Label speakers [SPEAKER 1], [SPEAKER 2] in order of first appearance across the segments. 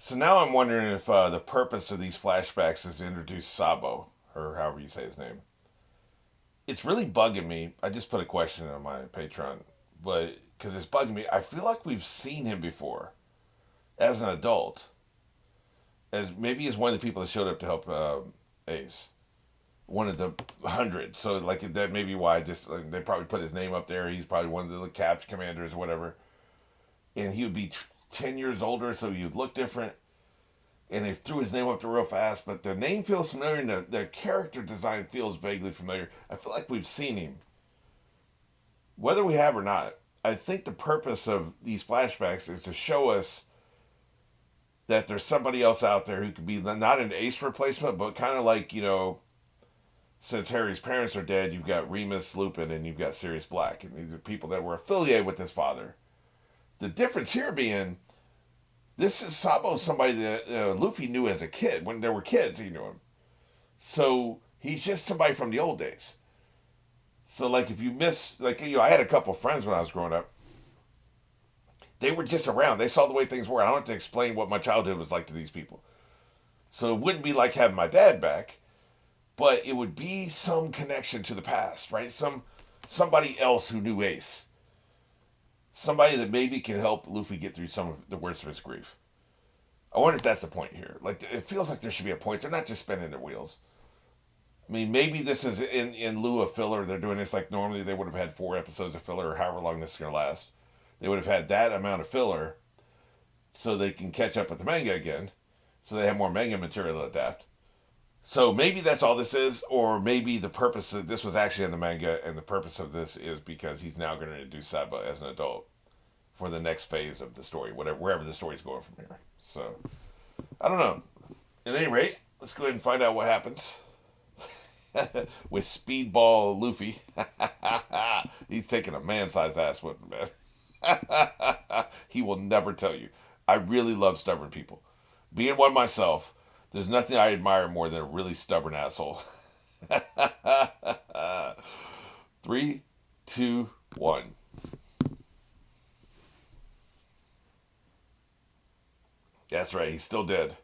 [SPEAKER 1] So now I'm wondering if the purpose of these flashbacks is to introduce Sabo, or however you say his name. It's really bugging me. I just put a question on my Patreon, but because it's bugging me, I feel like we've seen him before as an adult, as maybe as one of the people that showed up to help Ace, one of the 100. So like that may be why just like, they probably put his name up there. He's probably one of the capture commanders or whatever, and he would be 10 years older, so he would look different. And they threw his name up there real fast, but the name feels familiar and the character design feels vaguely familiar. I feel like we've seen him, whether we have or not. I think the purpose of these flashbacks is to show us that there's somebody else out there who could be not an Ace replacement, but kind of like, since Harry's parents are dead, you've got Remus Lupin and you've got Sirius Black, and these are people that were affiliated with his father. The difference here being, this is Sabo, somebody that Luffy knew as a kid. When there were kids, he knew him. So he's just somebody from the old days. So like if you miss, like I had a couple friends when I was growing up. They were just around. They saw the way things were. I don't have to explain what my childhood was like to these people. So it wouldn't be like having my dad back, but it would be some connection to the past, right? Somebody else who knew Ace. Somebody that maybe can help Luffy get through some of the worst of his grief. I wonder if that's the point here. Like it feels like there should be a point. They're not just spinning their wheels. I mean, maybe this is in lieu of filler. They're doing this like normally they would have had 4 episodes of filler or however long this is going to last. They would have had that amount of filler so they can catch up with the manga again. So they have more manga material to adapt. So maybe that's all this is, or maybe the purpose of this was actually in the manga, and the purpose of this is because he's now going to do Saba as an adult for the next phase of the story, whatever wherever the story's going from here. So I don't know. At any rate, let's go ahead and find out what happens with Speedball Luffy. He's taking a man-sized ass whipping, man. He will never tell you. I really love stubborn people. Being one myself, there's nothing I admire more than a really stubborn asshole. 3, 2, 1. That's right, he's still dead.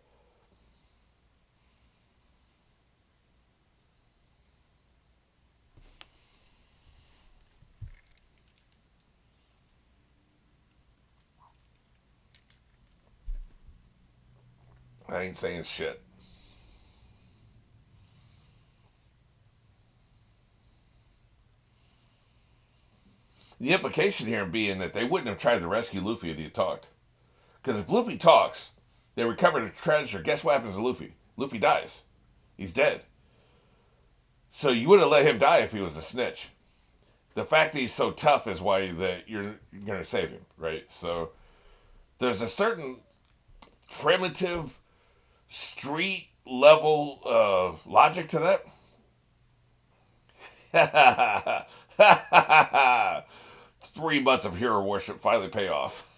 [SPEAKER 1] I ain't saying shit. The implication here being that they wouldn't have tried to rescue Luffy if he had talked. Because if Luffy talks, they recover the treasure. Guess what happens to Luffy? Luffy dies. He's dead. So you would have let him die if he was a snitch. The fact that he's so tough is why that you're going to save him, right? So there's a certain primitive street level logic to that. 3 months of hero worship finally pay off.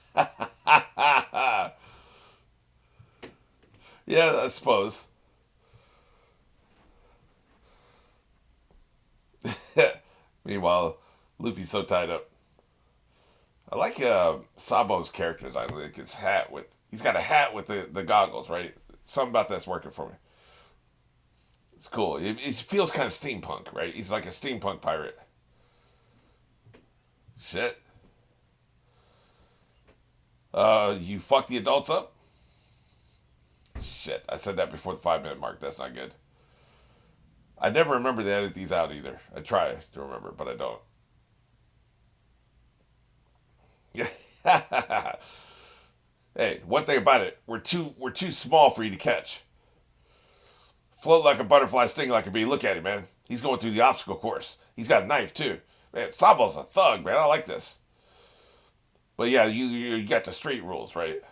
[SPEAKER 1] Yeah, I suppose. Meanwhile, Luffy's so tied up. I like Sabo's character design. Like his hat with he's got a hat with the goggles, right? Something about that's working for me. It's cool. It feels kind of steampunk, right? He's like a steampunk pirate. Shit. You fuck the adults up? Shit. I said that before the 5 minute mark. That's not good. I never remember to edit these out either. I try to remember, but I don't. Hey, one thing about it, we're too small for you to catch. Float like a butterfly, sting like a bee. Look at him, man. He's going through the obstacle course. He's got a knife too. Man, Sabo's a thug, man. I like this. But yeah, you got the street rules, right?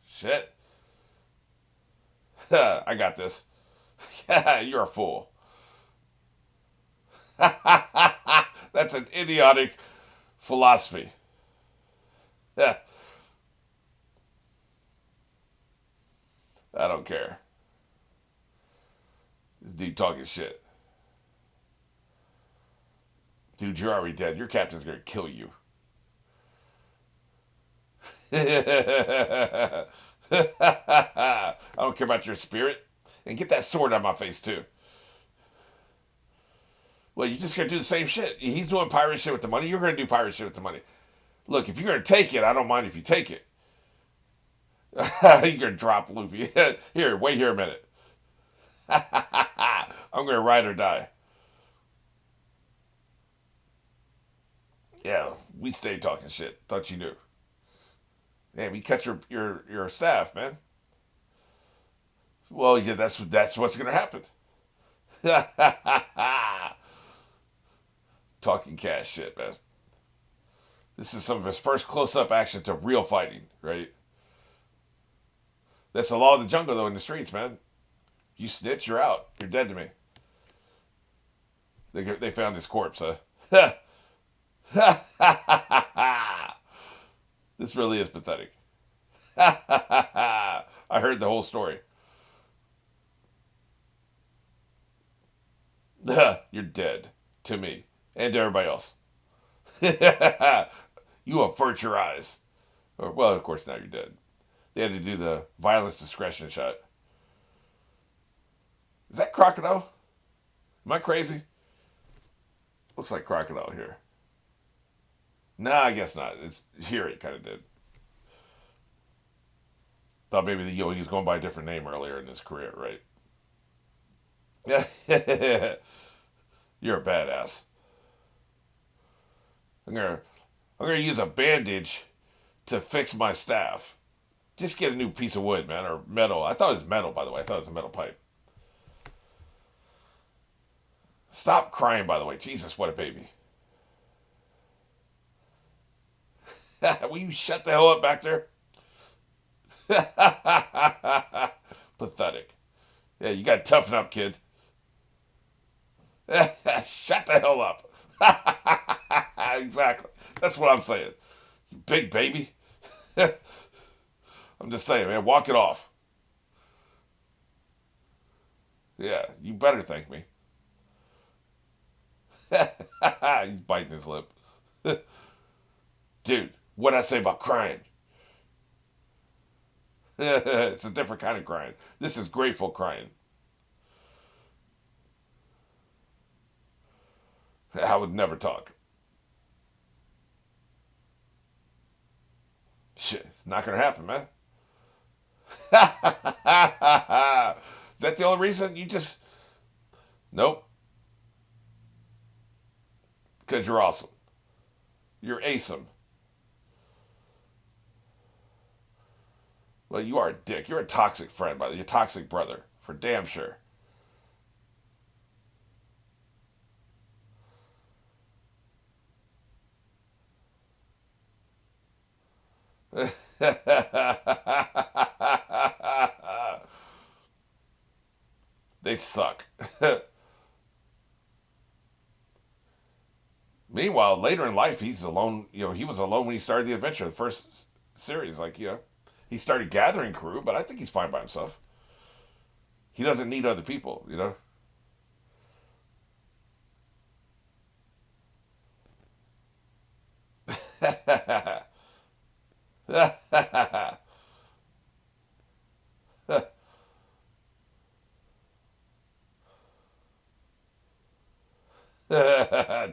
[SPEAKER 1] Shit. I got this. You're a fool. That's an idiotic philosophy. I don't care. This dude talking shit. Dude, you're already dead. Your captain's gonna kill you. I don't care about your spirit. And get that sword out of my face, too. Well, you're just going to do the same shit. He's doing pirate shit with the money. You're going to do pirate shit with the money. Look, if you're going to take it, I don't mind if you take it. You're going to drop Luffy. Here, wait here a minute. I'm going to ride or die. Yeah, we stay talking shit. Thought you knew. Man, we cut your staff, man. Well, yeah, that's what's gonna happen. Talking cash shit, man. This is some of his first close-up action to real fighting, right? That's the law of the jungle, though, in the streets, man. You snitch, you're out. You're dead to me. They found his corpse, huh? This really is pathetic. I heard the whole story. You're dead to me and to everybody else. You avert your eyes. Well, of course, now you're dead. They had to do the violence discretion shot. Is that Crocodile? Am I crazy? Looks like Crocodile here. Nah, I guess not. It's here. It kind of did. Thought maybe he was going by a different name earlier in his career, right? You're a badass. I'm gonna use a bandage to fix my staff. Just get a new piece of wood, man, or metal. I thought it was metal, by the way. I thought it was a metal pipe. Stop crying, by the way. Jesus, what a baby. Will you shut the hell up back there? Pathetic. Yeah, you got to toughen up, kid. Shut the hell up. Exactly. That's what I'm saying. You big baby. I'm just saying, man, walk it off. Yeah, you better thank me. He's biting his lip. Dude, what'd I say about crying? It's a different kind of crying. This is grateful crying. I would never talk. Shit, it's not gonna happen, man. Is that the only reason you just? Nope. Because you're awesome. You're awesome. Well, you are a dick. You're a toxic friend, by the way. You're a toxic brother, for damn sure. They suck. Meanwhile, later in life, he's alone. He was alone when he started the adventure, the first series. He started gathering crew, but I think he's fine by himself. He doesn't need other people.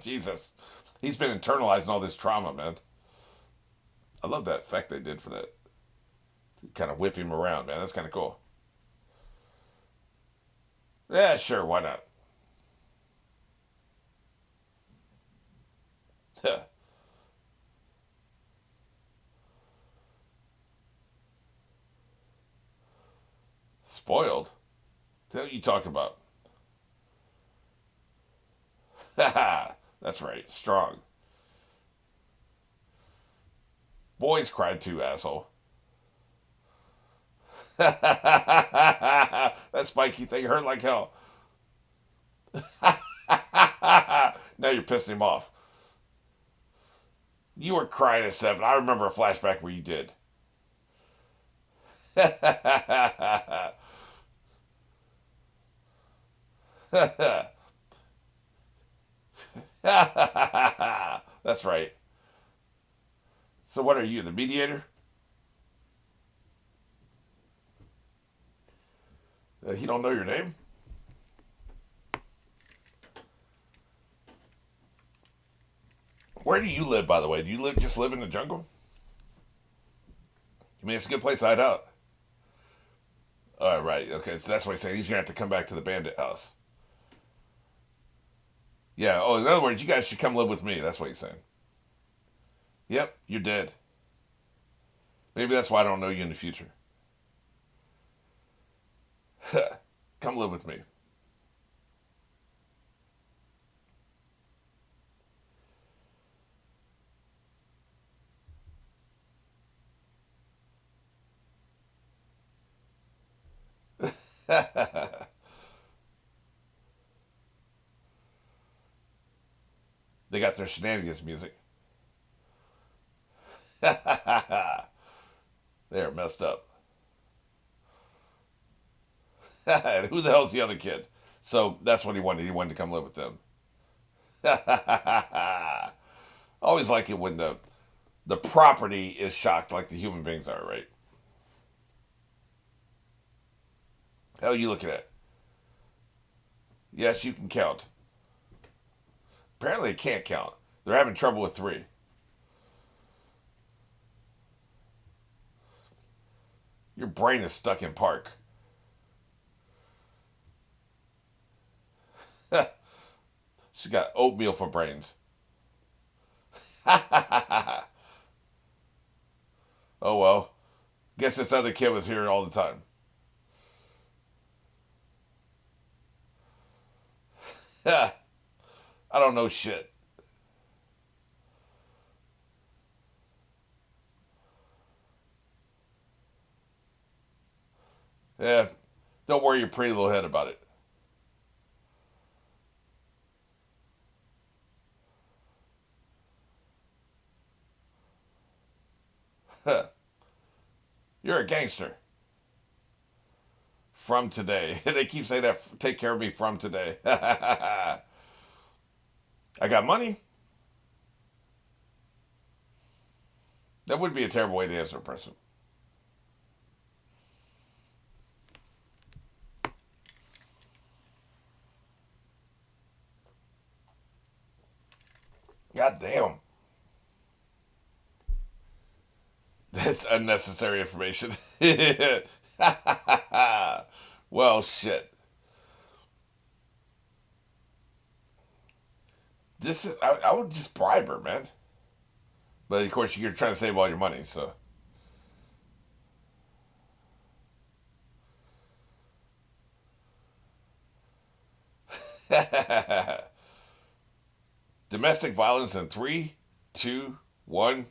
[SPEAKER 1] Jesus. He's been internalizing all this trauma, man. I love that effect they did for that. Kind of whip him around, man. That's kind of cool. Yeah, sure, why not? Spoiled? What you talk about? That's right, strong. Boys cried too, asshole. That spiky thing hurt like hell. Now you're pissing him off. You were crying at 7. I remember a flashback where you did. That's right. So what are you, the mediator? He don't know your name? Where do you live, by the way? Do you just live in the jungle? I mean, it's a good place to hide out. All right, okay, so that's why he's saying he's gonna have to come back to the bandit house. Yeah. Oh, in other words, you guys should come live with me. That's what he's saying. Yep, you're dead. Maybe that's why I don't know you in the future. Come live with me. They got their shenanigans music. They're messed up. And who the hell's the other kid? So that's what he wanted. He wanted to come live with them. I always like it when the property is shocked like the human beings are, right? How are you looking at? Yes, you can count. Apparently, it can't count. They're having trouble with three. Your brain is stuck in park. She got oatmeal for brains. Oh well. Guess this other kid was here all the time. I don't know shit. Yeah. Don't worry your pretty little head about it. You're a gangster. From today. They keep saying that. Take care of me from today. I got money. That would be a terrible way to answer a person. God damn. That's unnecessary information. Well, shit. This is. I would just bribe her, man. But of course, you're trying to save all your money, so. Domestic violence in three, two, one.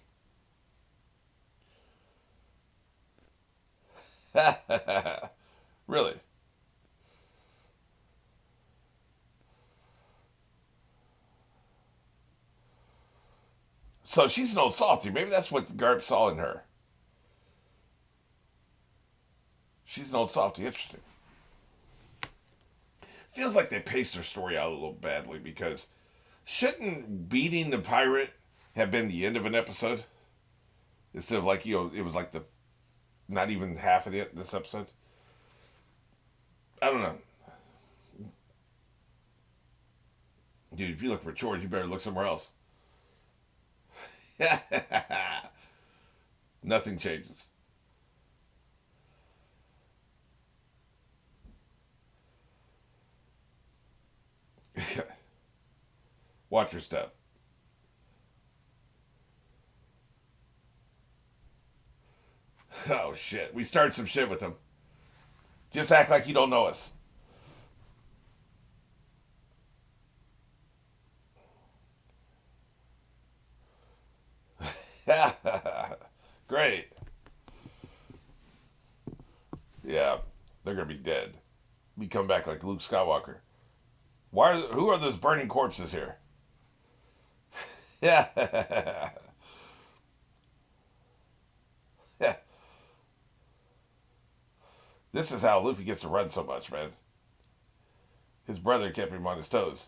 [SPEAKER 1] Really? So she's no salty. Maybe that's what the Garp saw in her. She's no salty. Interesting. Feels like they paced her story out a little badly because shouldn't beating the pirate have been the end of an episode instead of like it was like the not even half of this episode. I don't know, dude. If you look for chores, you better look somewhere else. Nothing changes. Watch your step. Oh shit, we started some shit with him. Just act like you don't know us. Great. Yeah, they're gonna be dead. We come back like Luke Skywalker. Who are those burning corpses here? Yeah. Yeah. This is how Luffy gets to run so much, man. His brother kept him on his toes.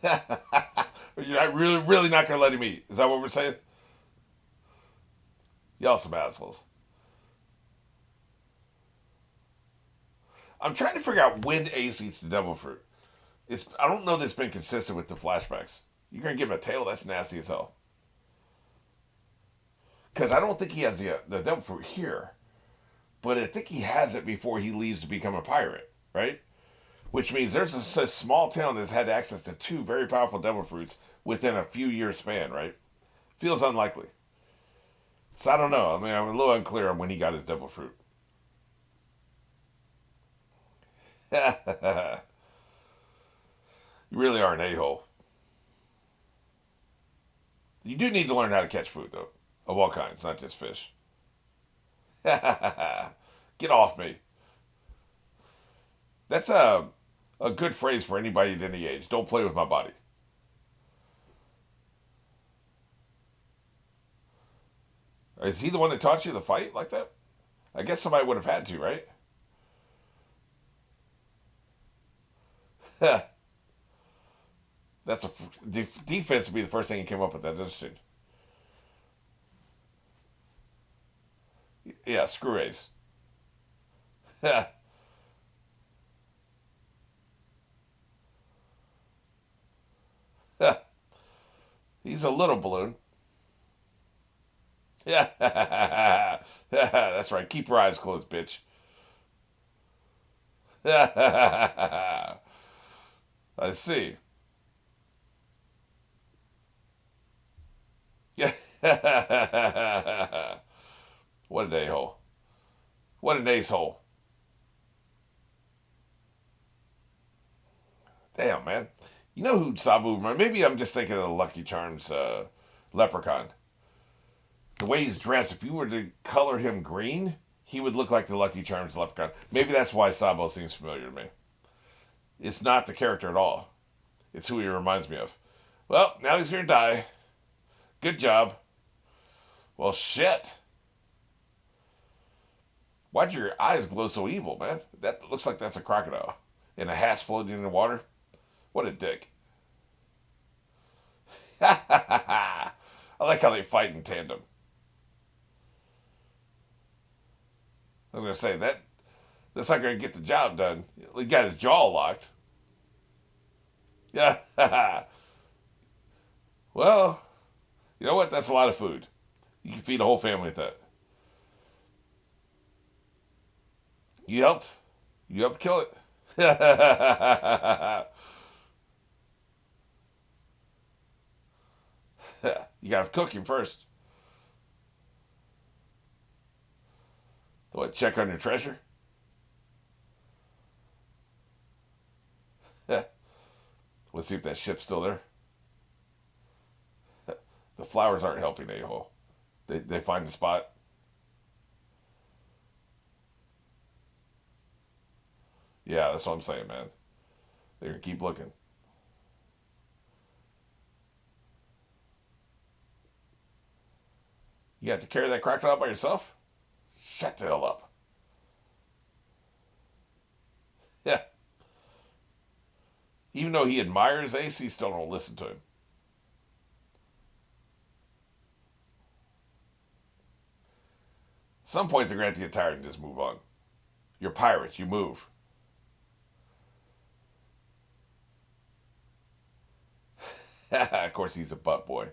[SPEAKER 1] You're not really not gonna let him eat. Is that what we're saying? Y'all some assholes. I'm trying to figure out when Ace eats the devil fruit. I don't know that it's been consistent with the flashbacks. You're gonna give him a tail? That's nasty as hell. Because I don't think he has the devil fruit here, but I think he has it before he leaves to become a pirate, right? Which means there's a small town that's had access to two very powerful devil fruits within a few years span, right? Feels unlikely. So I don't know. I mean, I'm a little unclear on when he got his devil fruit. You really are an a hole. You do need to learn how to catch food, though, of all kinds, not just fish. Get off me. That's a good phrase for anybody at any age. Don't play with my body. Is he the one that taught you to fight like that? I guess somebody would have had to, right? That's defense would be the first thing he came up with. That interesting. Yeah, screw Ace. He's a little balloon. Yeah, that's right. Keep your eyes closed, bitch. I see. Yeah. What an a-hole. What an ace-hole. Damn, man. You know who Sabu? Maybe I'm just thinking of the Lucky Charms leprechaun. The way he's dressed, if you were to color him green, he would look like the Lucky Charms leprechaun. Maybe that's why Sabo seems familiar to me. It's not the character at all. It's who he reminds me of. Well, now he's gonna die. Good job. Well, shit. Why'd your eyes glow so evil, man? That looks like that's a crocodile. And a hat's floating in the water. What a dick. I like how they fight in tandem. I was gonna say that's not gonna get the job done. He got his jaw locked. Yeah. Well, you know what? That's a lot of food. You can feed a whole family with that. You helped. You helped kill it. You gotta cook him first. What? Check on your treasure. Let's see if that ship's still there. The flowers aren't helping a-hole. They find the spot. Yeah, that's what I'm saying, man. They're gonna keep looking. You have to carry that crocodile by yourself? Shut the hell up. Yeah. Even though he admires Ace, he still don't listen to him. At some point, they're going to have to get tired and just move on. You're pirates. You move. Of course, he's a butt boy.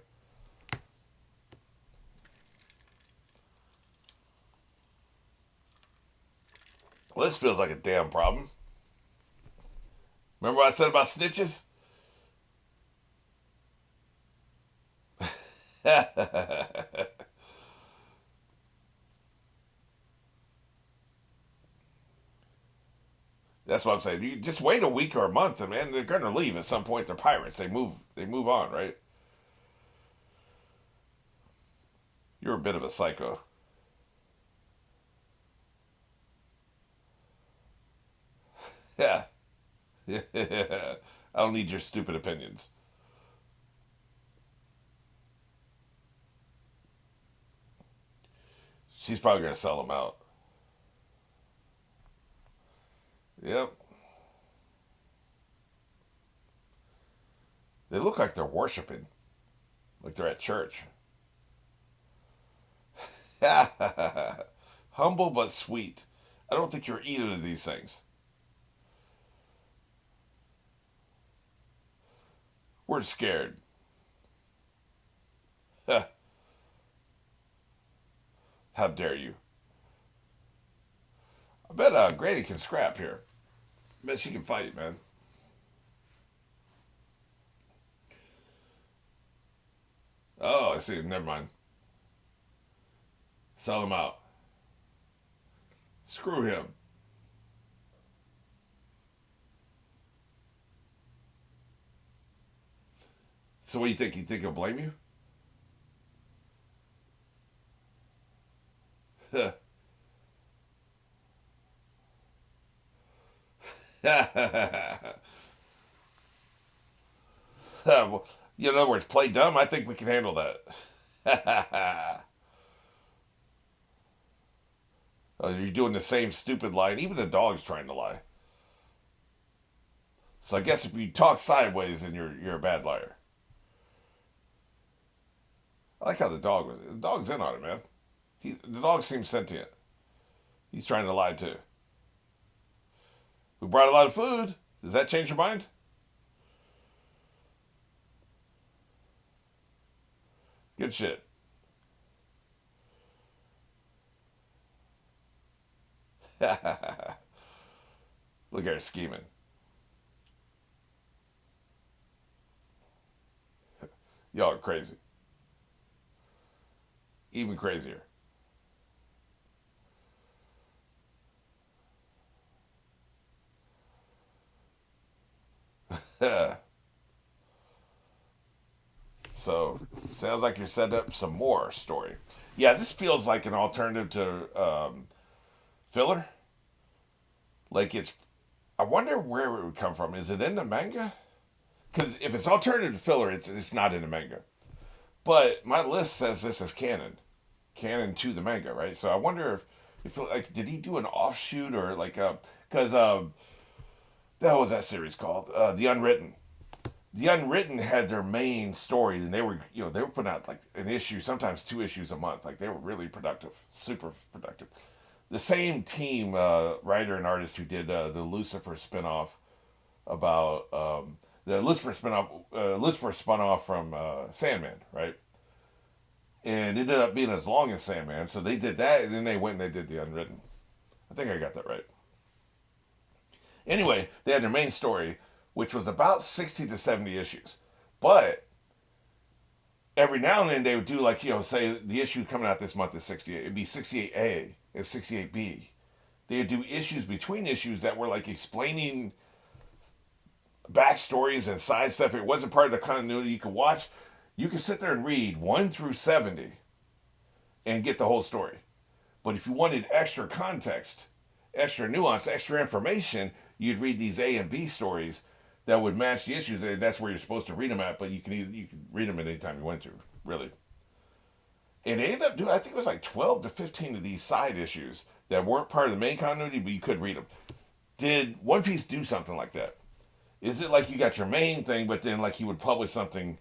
[SPEAKER 1] Well, this feels like a damn problem. Remember what I said about snitches? That's what I'm saying. You just wait a week or a month, and man, they're gonna leave at some point. They're pirates. They move. They move on, right? You're a bit of a psycho. Yeah. I don't need your stupid opinions. She's probably gonna sell them out. Yep. They look like they're worshiping, like they're at church. Humble but sweet. I don't think you're either of these things. We're scared. How dare you? I bet Grady can scrap here. I bet she can fight, man. Oh, I see. Never mind. Sell him out. Screw him. So what do you think? You think he'll blame you? Well, in other words, play dumb. I think we can handle that. Oh, you're doing the same stupid line. Even the dog's trying to lie. So I guess if you talk sideways, then you're a bad liar. I like how the dog was. The dog's in on it, man. The dog seems sentient. He's trying to lie too. We brought a lot of food. Does that change your mind? Good shit. Look at her scheming. Y'all are crazy. Even crazier. So, sounds like you're setting up some more story. Yeah, this feels like an alternative to filler. Like it's. I wonder where it would come from. Is it in the manga? Because if it's alternative to filler, it's not in the manga. But my list says this is canon to the manga, right? So I wonder if like did he do an offshoot or like because the hell was that series called? The Unwritten. The Unwritten had their main story, and they were putting out like an issue, sometimes two issues a month. Like they were really productive, super productive. The same team, writer and artist who did the Lucifer spinoff about the Lucifer spinoff. Lucifer spun off from Sandman, right? And it ended up being as long as Sandman. So they did that, and then they went and they did the Unwritten. I think I got that right. Anyway, they had their main story, which was about 60 to 70 issues. But every now and then they would do like, say the issue coming out this month is 68. It'd be 68A and 68B. They would do issues between issues that were like explaining backstories and side stuff. It wasn't part of the continuity you could watch. You could sit there and read 1 through 70 and get the whole story. But if you wanted extra context, extra nuance, extra information, you'd read these A and B stories that would match the issues, and that's where you're supposed to read them at. But you can read them at any time you want to, really. And they ended up doing, I think it was like 12 to 15 of these side issues that weren't part of the main continuity, but you could read them. Did One Piece do something like that? Is it like you got your main thing, but then like he would publish something,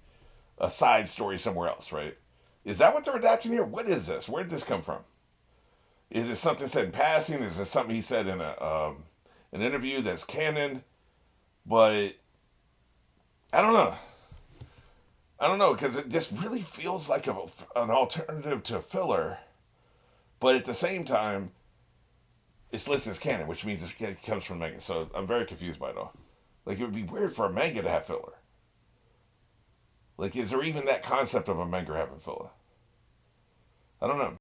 [SPEAKER 1] a side story somewhere else, right? Is that what they're adapting here? What is this? Where did this come from? Is it something said in passing? Is it something he said in an interview that's canon? But I don't know. I don't know because it just really feels like an alternative to filler, but at the same time, it's listed as canon, which means it comes from manga. So I'm very confused by it all. Like it would be weird for a manga to have filler. Like, is there even that concept of a manga having filler? I don't know.